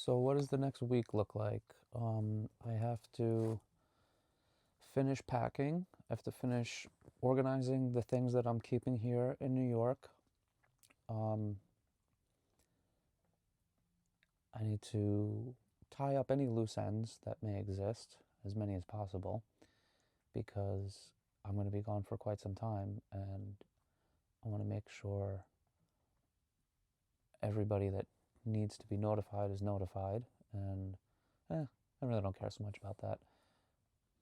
So what does the next week look like? I have to finish packing. I have to finish organizing the things that I'm keeping here in New York. Um, I need to tie up any loose ends that may exist, as many as possible, because I'm going to be gone for quite some time, and I want to make sure everybody that needs to be notified is notified. And I really don't care so much about that.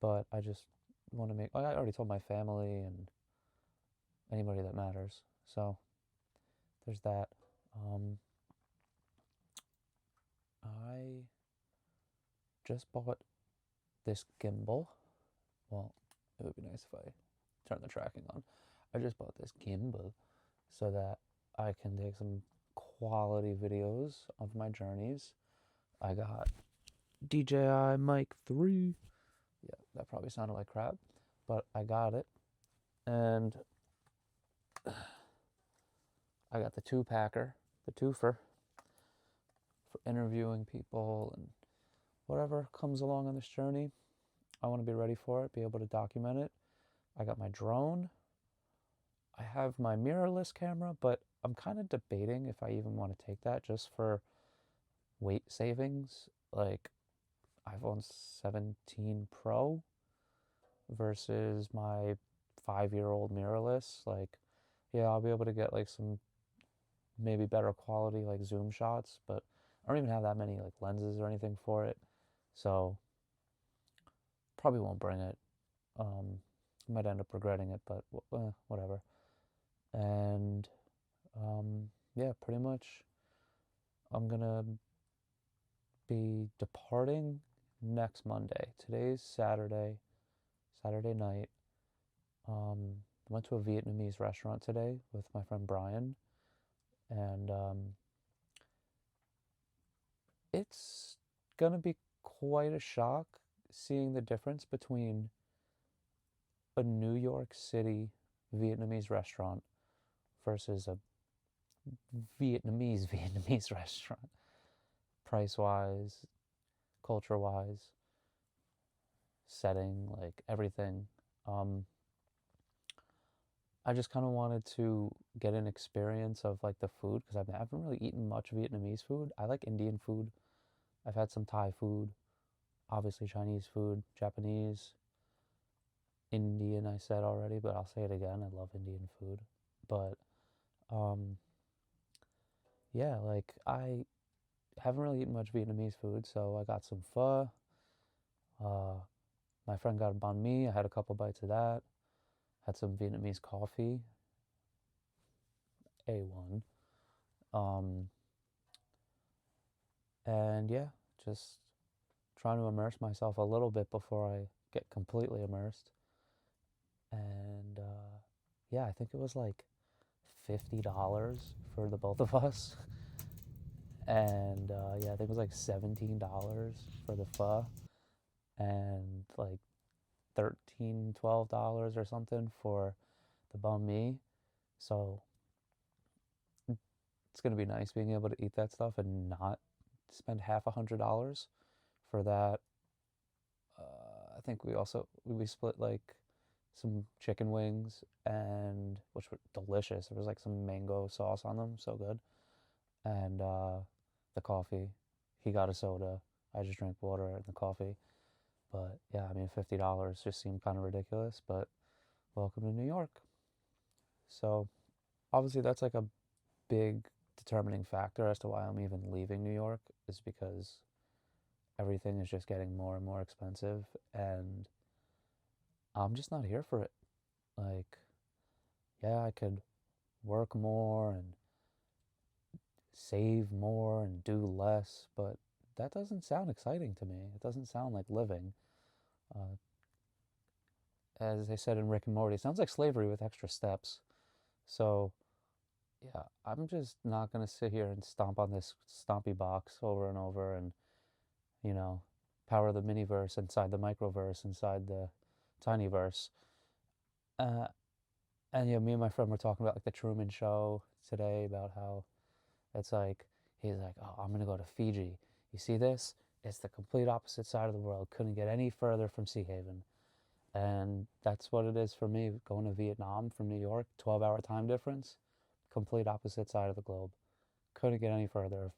But I just want to make. I already told my family and anybody that matters. So there's that. Um, I just bought this gimbal. Well, it would be nice if I turn the tracking on. I just bought this gimbal so that I can take some quality videos of my journeys. I got DJI Mic 3. Yeah, that probably sounded like crap, but I got it. And I got the two packer, the twofer, for interviewing people and whatever comes along on this journey. I want to be ready for it, be able to document it. I got my drone. I have my mirrorless camera, but I'm kind of debating if I even want to take that just for weight savings, like iPhone 17 Pro versus my 5-year-old mirrorless. Like, yeah, I'll be able to get like some maybe better quality like zoom shots, but I don't even have that many like lenses or anything for it. So probably won't bring it. I might end up regretting it, but whatever. And yeah, pretty much I'm gonna be departing next Monday. Today's Saturday, Saturday night. Went to a Vietnamese restaurant today with my friend Brian, and it's gonna be quite a shock seeing the difference between a New York City Vietnamese restaurant versus a Vietnamese restaurant, price wise, culture wise, setting, like everything. Um, I just kind of wanted to get an experience of like the food because I haven't really eaten much Vietnamese food. I like Indian food. I've had some Thai food, obviously Chinese food, Japanese, Indian. I said already, but I'll say it again. I love Indian food, but um, yeah, like I haven't really eaten much Vietnamese food, so I got some pho. Uh, my friend got a banh mi. I had a couple bites of that. Had some Vietnamese coffee, A1. Um, and yeah, just trying to immerse myself a little bit before I get completely immersed. And yeah, I think it was like $50 for the both of us. And yeah, I think it was like $17 for the pho and like 13, $12 or something for the banh mi. So it's gonna be nice being able to eat that stuff and not spend half $100 for that. I think we split like some chicken wings and which were delicious. There was like some mango sauce on them, so good. And the coffee. He got a soda. I just drank water and the coffee. But yeah, I mean $50 just seemed kind of ridiculous, but welcome to New York. So obviously that's like a big determining factor as to why I'm even leaving New York is because everything is just getting more and more expensive and I'm just not here for it. Like, yeah, I could work more and save more and do less, but that doesn't sound exciting to me. It doesn't sound like living. Uh, as they said in Rick and Morty, it sounds like slavery with extra steps. So, yeah, I'm just not going to sit here and stomp on this stompy box over and over and, you know, power the miniverse inside the microverse inside the tinyverse. Uh, and yeah, me and my friend were talking about like the Truman Show today about how it's like he's like, oh, I'm gonna go to Fiji. You see this? It's the complete opposite side of the world. Couldn't get any further from Sea Haven. And that's what it is for me, going to Vietnam from New York, 12-hour time difference, complete opposite side of the globe. Couldn't get any further.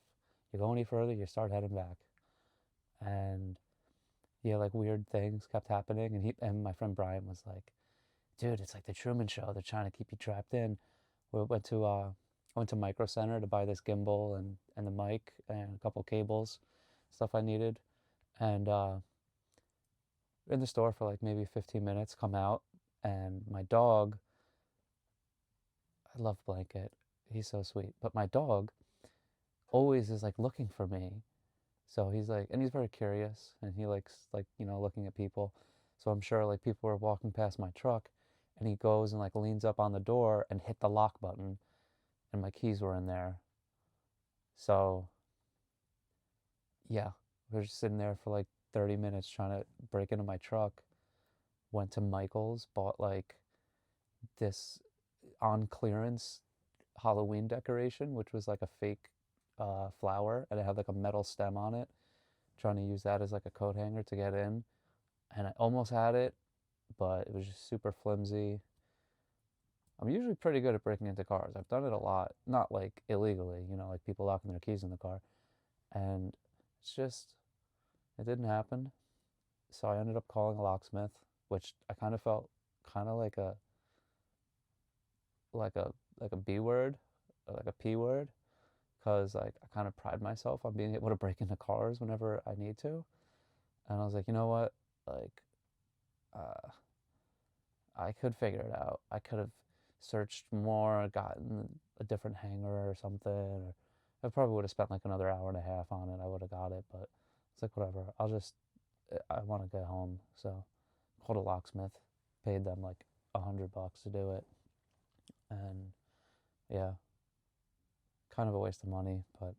If you go any further, you start heading back. And yeah, like weird things kept happening. And my friend Brian was like, dude, it's like the Truman Show. They're trying to keep you trapped in. We went to Micro Center to buy this gimbal and the mic and a couple cables, stuff I needed. And in the store for like maybe 15 minutes, come out, and my dog, I love Blanket. He's so sweet. But my dog always is like looking for me. So he's like, and he's very curious, and he likes like, looking at people. So I'm sure like people were walking past my truck, and he goes and like leans up on the door and hit the lock button, and my keys were in there. So yeah, we were just sitting there for like 30 minutes trying to break into my truck. Went to Michael's, bought like this on clearance Halloween decoration, which was like a fake flower, and it had like a metal stem on it. Trying to use that as like a coat hanger to get in, and I almost had it, but it was just super flimsy. I'm usually pretty good at breaking into cars. I've done it a lot, not like illegally, like people locking their keys in the car, and it's just it didn't happen. So I ended up calling a locksmith, which I kind of felt kind of like a like a B word, or like a P word, because like I kind of pride myself on being able to break into cars whenever I need to. And I was like, you know what? Like, uh, I could figure it out. I could have searched more, gotten a different hanger or something, or I probably would have spent like another hour and a half on it. I would have got it, but it's like whatever. I want to get home, so called a locksmith, paid them like $100 to do it, and yeah, kind of a waste of money, but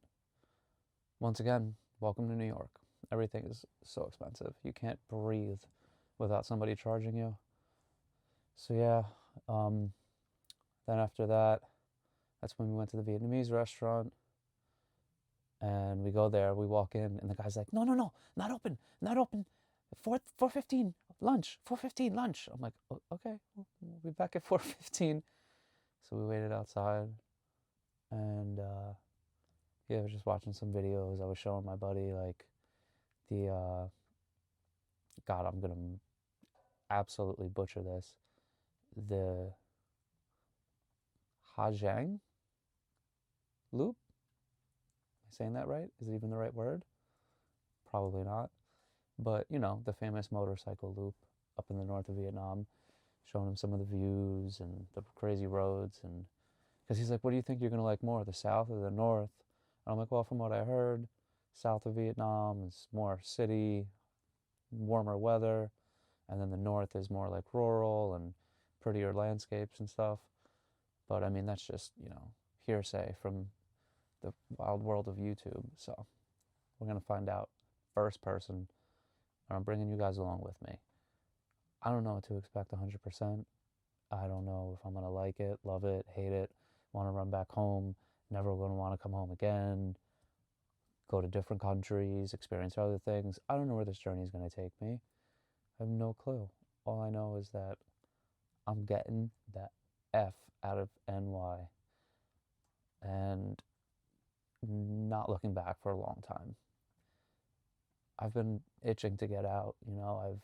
once again, welcome to New York. Everything is so expensive. You can't breathe without somebody charging you. So yeah, um, then after that, that's when we went to the Vietnamese restaurant, and we go there. We walk in, and the guy's like, "No, no, no, not open, not open. 4:15 lunch. 4:15 lunch." I'm like, "Okay, we'll be back at 4:15." So we waited outside, and yeah, I was just watching some videos. I was showing my buddy like the God, I'm gonna absolutely butcher this. The Hajang Loop. Am I saying that right? Is it even the right word? Probably not. But the famous motorcycle loop up in the north of Vietnam, showing him some of the views and the crazy roads, and because he's like, "What do you think you're gonna like more, the south or the north?" And I'm like, "Well, from what I heard, south of Vietnam is more city, warmer weather, and then the north is more like rural and prettier landscapes and stuff." But I mean, that's just, hearsay from the wild world of YouTube. So we're going to find out first person, and I'm bringing you guys along with me. I don't know what to expect 100%. I don't know if I'm going to like it, love it, hate it, want to run back home, never going to want to come home again, go to different countries, experience other things. I don't know where this journey is going to take me. I have no clue. All I know is that I'm getting the F out of NY and not looking back for a long time. I've been itching to get out, I've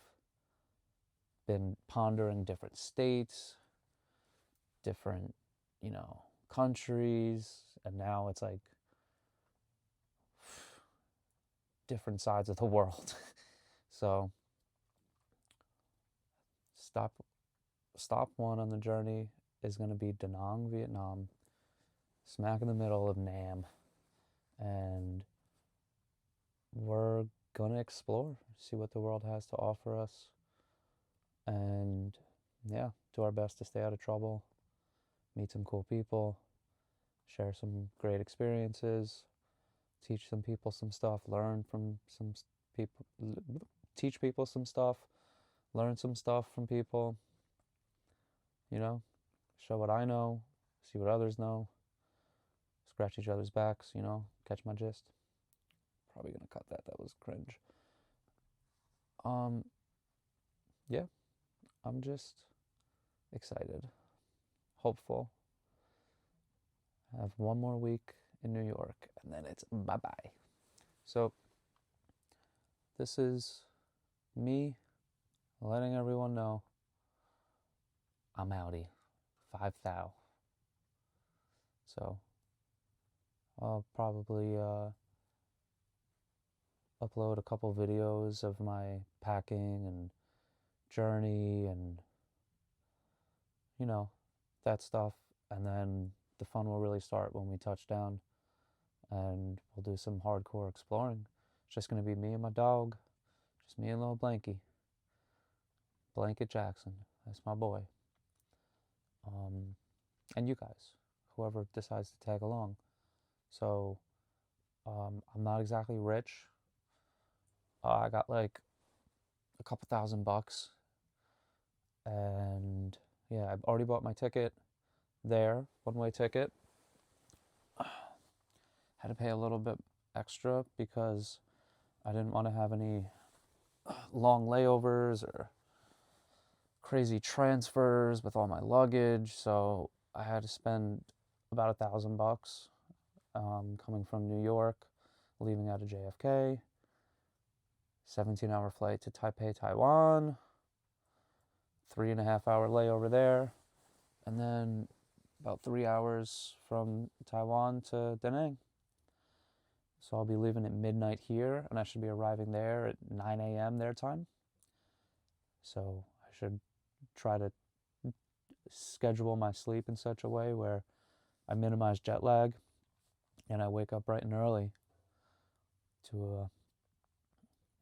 been pondering different states, different, countries, and now it's like different sides of the world. So stop one on the journey is going to be Da Nang, Vietnam, smack in the middle of Nam, and we're going to explore, see what the world has to offer us, and yeah, do our best to stay out of trouble, meet some cool people, share some great experiences, teach some people some stuff, learn from some people, teach people some stuff, learn some stuff from people, show what I know, see what others know, scratch each other's backs, catch my gist. Probably gonna cut that. That was cringe. Yeah, I'm just excited, hopeful. I have one more week in New York, and then it's bye-bye. So this is me letting everyone know I'm outie. 5,000. So I'll probably upload a couple videos of my packing and journey and, you know, that stuff. And then the fun will really start when we touch down, and we'll do some hardcore exploring. It's just going to be me and my dog, just me and little Blanky. Blanket Jackson, that's my boy. And you guys, whoever decides to tag along. So I'm not exactly rich. I got like a couple $1,000, and yeah, I've already bought my ticket there, one-way ticket. Had to pay a little bit extra because I didn't want to have any long layovers or crazy transfers with all my luggage, so I had to spend about $1,000 coming from New York, leaving out of JFK, 17-hour flight to Taipei, Taiwan, 3.5-hour layover there, and then about 3 hours from Taiwan to Da Nang. So I'll be leaving at midnight here, and I should be arriving there at 9 a.m. their time. So I should try to schedule my sleep in such a way where I minimize jet lag and I wake up bright and early to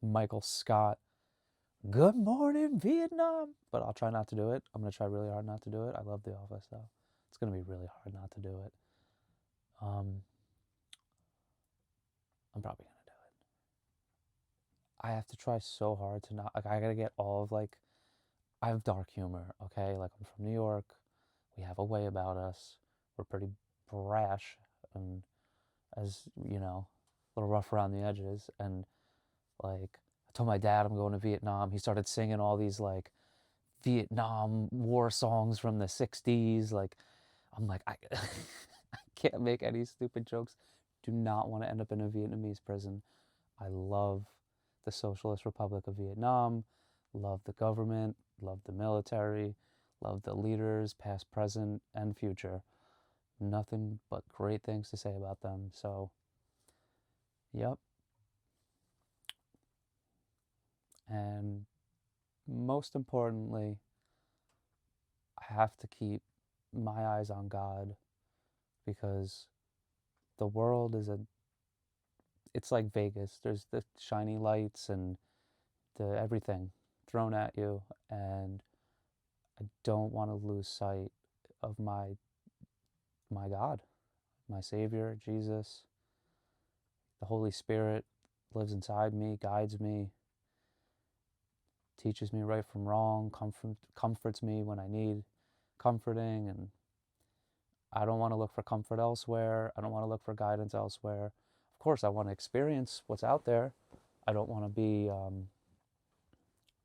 Michael Scott, "Good morning, Vietnam." But I'll try not to do it. I'm going to try really hard not to do it. I love The Office, though. It's going to be really hard not to do it. I'm probably going to do it. I have to try so hard to not, like, I got to get all of, like, I have dark humor, okay? Like, I'm from New York. We have a way about us. We're pretty brash and, as you know, a little rough around the edges. And, like, I told my dad I'm going to Vietnam. He started singing all these, like, Vietnam war songs from the 60s. Like, I'm like, I can't make any stupid jokes. Do not want to end up in a Vietnamese prison. I love the Socialist Republic of Vietnam, love the government, love the military, love the leaders, past, present, and future. Nothing but great things to say about them. So, yep. And most importantly, I have to keep my eyes on God, because the world is it's like Vegas. There's the shiny lights and the everything thrown at you, and I don't want to lose sight of my God, my Savior, Jesus. The Holy Spirit lives inside me, guides me, teaches me right from wrong, comforts me when I need comforting, and I don't want to look for comfort elsewhere. I don't want to look for guidance elsewhere. Of course, I want to experience what's out there. I don't want to be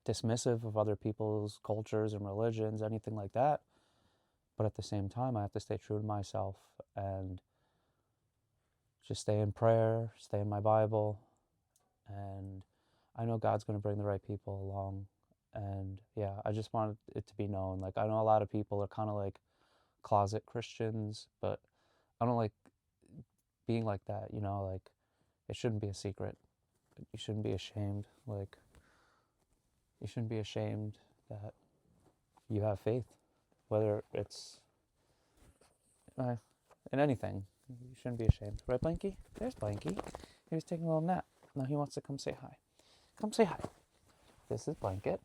dismissive of other people's cultures and religions, anything like that. But at the same time, I have to stay true to myself and just stay in prayer, stay in my Bible, and I know God's going to bring the right people along. And yeah, I just want it to be known. Like, I know a lot of people are kind of like closet Christians, but I don't like being like that, you know, like, it shouldn't be a secret. You shouldn't be ashamed. Like, you shouldn't be ashamed that you have faith, whether it's in anything. You shouldn't be ashamed. Right, Blanky? There's Blanky. He was taking a little nap. Now he wants to come say hi. Come say hi. This is Blanket.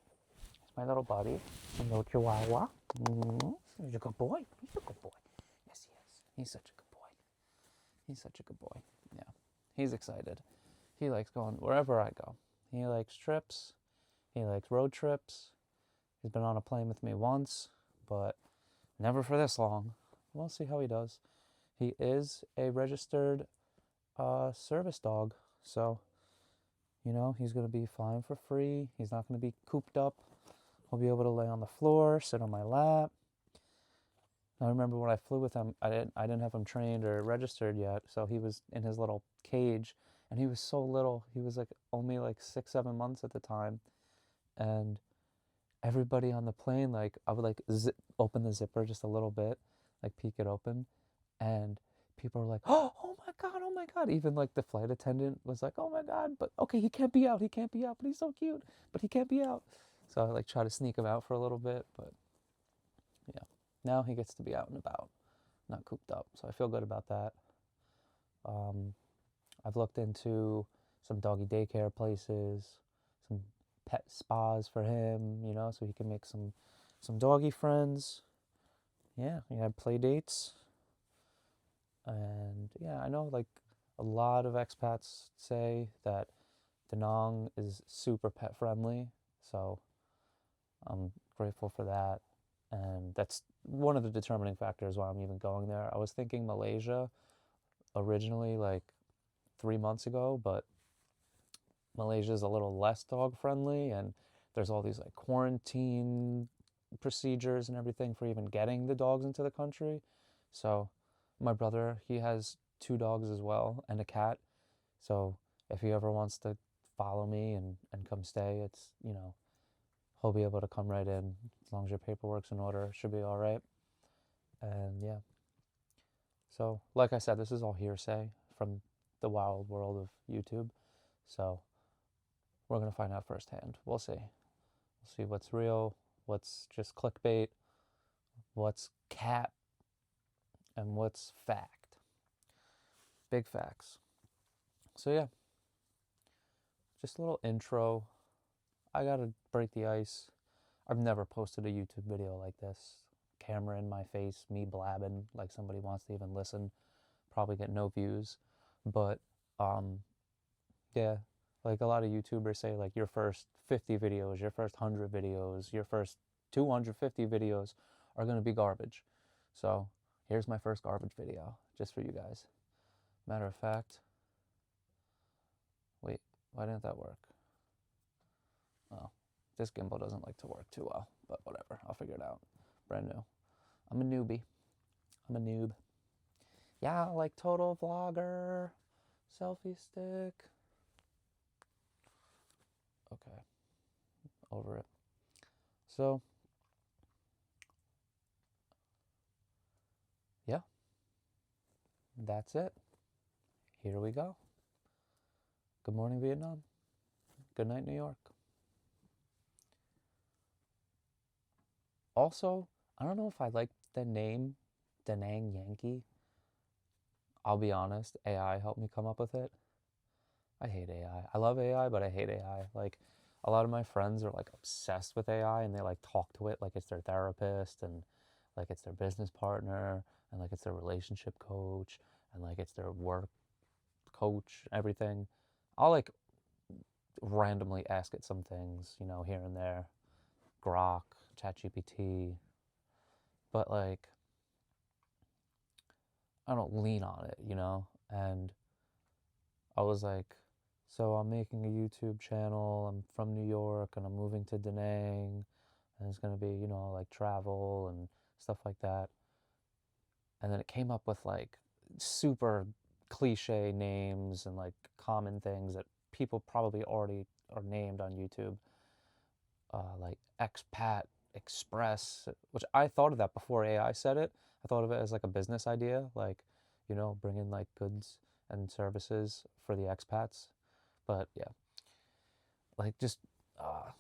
It's my little buddy. My little chihuahua. He's a good boy. He's a good boy. Yes, he is. He's such a good boy. He's such a good boy. Yeah. He's excited. He likes going wherever I go. He likes trips. He likes road trips. He's been on a plane with me once, but never for this long. We'll see how he does. He is a registered service dog, so You know, he's going to be flying for free. He's not going to be cooped up. He'll be able to lay on the floor, sit on my lap. I remember when I flew with him, I didn't have him trained or registered yet, so he was in his little cage, and he was so little. He was like only like 6, 7 months at the time, and everybody on the plane, like I would like open the zipper just a little bit, like peek it open, and people were like, oh my God, oh my God. Even like the flight attendant was like, oh my God, but okay, he can't be out, but he's so cute, but he can't be out. So I like try to sneak him out for a little bit, but yeah, now he gets to be out and about, not cooped up. So I feel good about that. Um, I've looked into some doggy daycare places, some pet spas for him, you know, so he can make some doggy friends. Yeah, we had play dates. And yeah, I know like a lot of expats say that Da Nang is super pet friendly, so I'm grateful for that. And that's one of the determining factors why I'm even going there. I was thinking Malaysia originally, like 3 months ago, but Malaysia is a little less dog friendly, and there's all these like quarantine procedures and everything for even getting the dogs into the country. So my brother, he has 2 dogs as well and a cat. So if he ever wants to follow me and come stay, it's, you know, he'll be able to come right in as long as your paperwork's in order. Should be all right. And yeah. So, like I said, this is all hearsay from the wild world of YouTube. So, we're going to find out firsthand. We'll see. We'll see what's real, what's just clickbait, what's cap, and what's fact. Big facts. So, yeah, just a little intro. I got to break the ice. I've never posted a YouTube video like this. Camera in my face, me blabbing like somebody wants to even listen. Probably get no views. But yeah, like a lot of YouTubers say, like your first 50 videos, your first 100 videos, your first 250 videos are going to be garbage. So here's my first garbage video just for you guys. Matter of fact, wait, why didn't that work? Oh, this gimbal doesn't like to work too well, but whatever, I'll figure it out. Brand new. I'm a newbie. I'm a noob. Yeah, like total vlogger, selfie stick. Okay, over it. So, yeah, that's it. Here we go. Good morning, Vietnam. Good night, New York. Also, I don't know if I like the name Da Nang Yankee. I'll be honest, AI helped me come up with it. I hate AI. I love AI, but I hate AI. Like, a lot of my friends are like obsessed with AI and they like talk to it like it's their therapist and like it's their business partner and like it's their relationship coach and like it's their work coach, everything. I'll like randomly ask it some things, you know, here and there. Grok, ChatGPT, but like I don't lean on it, you know? And I was like, so I'm making a YouTube channel. I'm from New York and I'm moving to Da Nang and it's going to be, you know, like travel and stuff like that. And then it came up with like super cliche names and like common things that people probably already are named on YouTube, like expat express, which I thought of that before AI said it. I thought of it as like a business idea, like, you know, bringing like goods and services for the expats. But yeah, like just uh,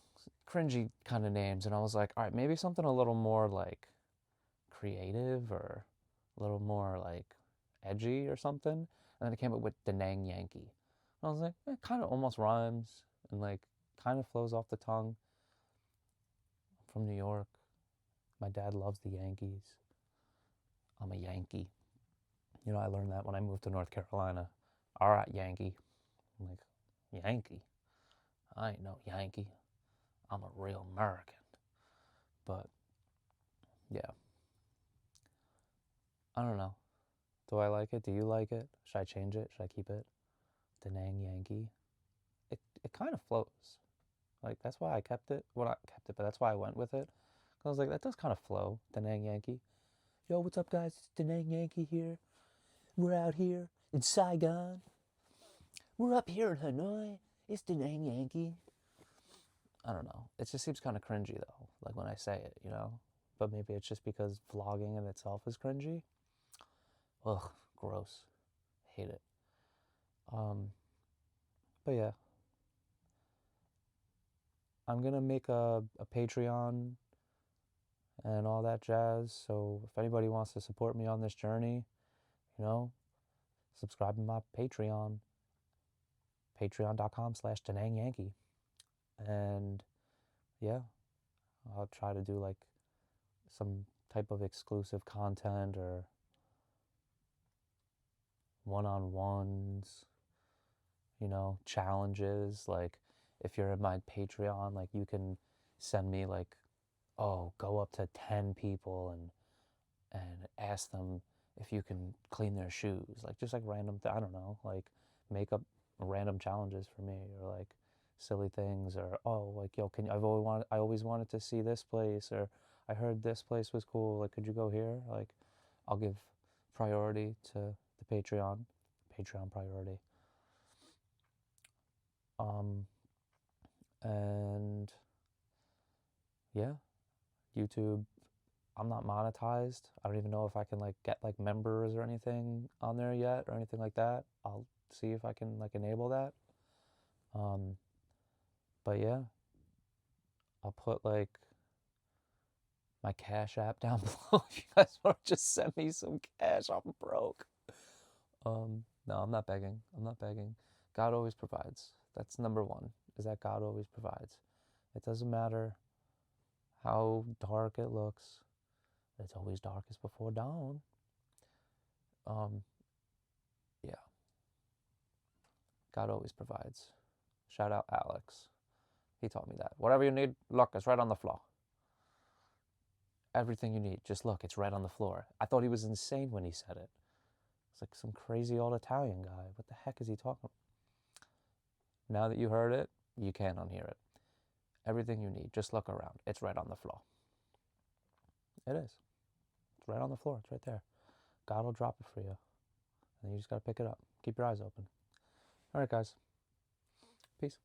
cringy kind of names. And I was like, all right, maybe something a little more like creative or a little more like edgy or something. And then it came up with Da Nang Yankee. And I was like, it kind of almost rhymes and like kind of flows off the tongue. I'm from New York. My dad loves the Yankees. I'm a Yankee. You know, I learned that when I moved to North Carolina. All right, Yankee. I'm like, Yankee? I ain't no Yankee. I'm a real American. But yeah, I don't know. Do I like it? Do you like it? Should I change it? Should I keep it? Da Nang Yankee. It kind of flows. Like, that's why I kept it. Well, not kept it, but that's why I went with it. I was like, that does kind of flow, Da Nang Yankee. Yo, what's up, guys? It's Da Nang Yankee here. We're out here in Saigon. We're up here in Hanoi. It's Da Nang Yankee. I don't know. It just seems kind of cringy, though, like when I say it, you know? But maybe it's just because vlogging in itself is cringy. Ugh, gross. Hate it. But yeah. I'm gonna make a Patreon and all that jazz. So if anybody wants to support me on this journey, you know, subscribe to my Patreon, patreon.com/DaNangYankee. And yeah, I'll try to do like some type of exclusive content or one-on-ones, you know, challenges. Like if you're in my Patreon, like you can send me like, oh, go up to 10 people and ask them if you can clean their shoes, like just like random I don't know, like make up random challenges for me, or like silly things, or oh, like, yo, can I always wanted to see this place, or I heard this place was cool, like could you go here? Like I'll give priority to the Patreon priority. And yeah, YouTube, I'm not monetized. I don't even know if I can like get like members or anything on there yet or anything like that. I'll see if I can like enable that. But yeah, I'll put like my Cash App down below if you guys want to just send me some cash. I'm broke. No, I'm not begging. I'm not begging. God always provides. That's number one, is that God always provides. It doesn't matter how dark it looks. It's always darkest before dawn. Yeah. God always provides. Shout out Alex. He taught me that. Whatever you need, look, it's right on the floor. Everything you need, just look, it's right on the floor. I thought he was insane when he said it. It's like some crazy old Italian guy. What the heck is he talking about? Now that you heard it, you can't unhear it. Everything you need, just look around. It's right on the floor. It is. It's right on the floor. It's right there. God will drop it for you. And you just got to pick it up. Keep your eyes open. All right, guys. Peace.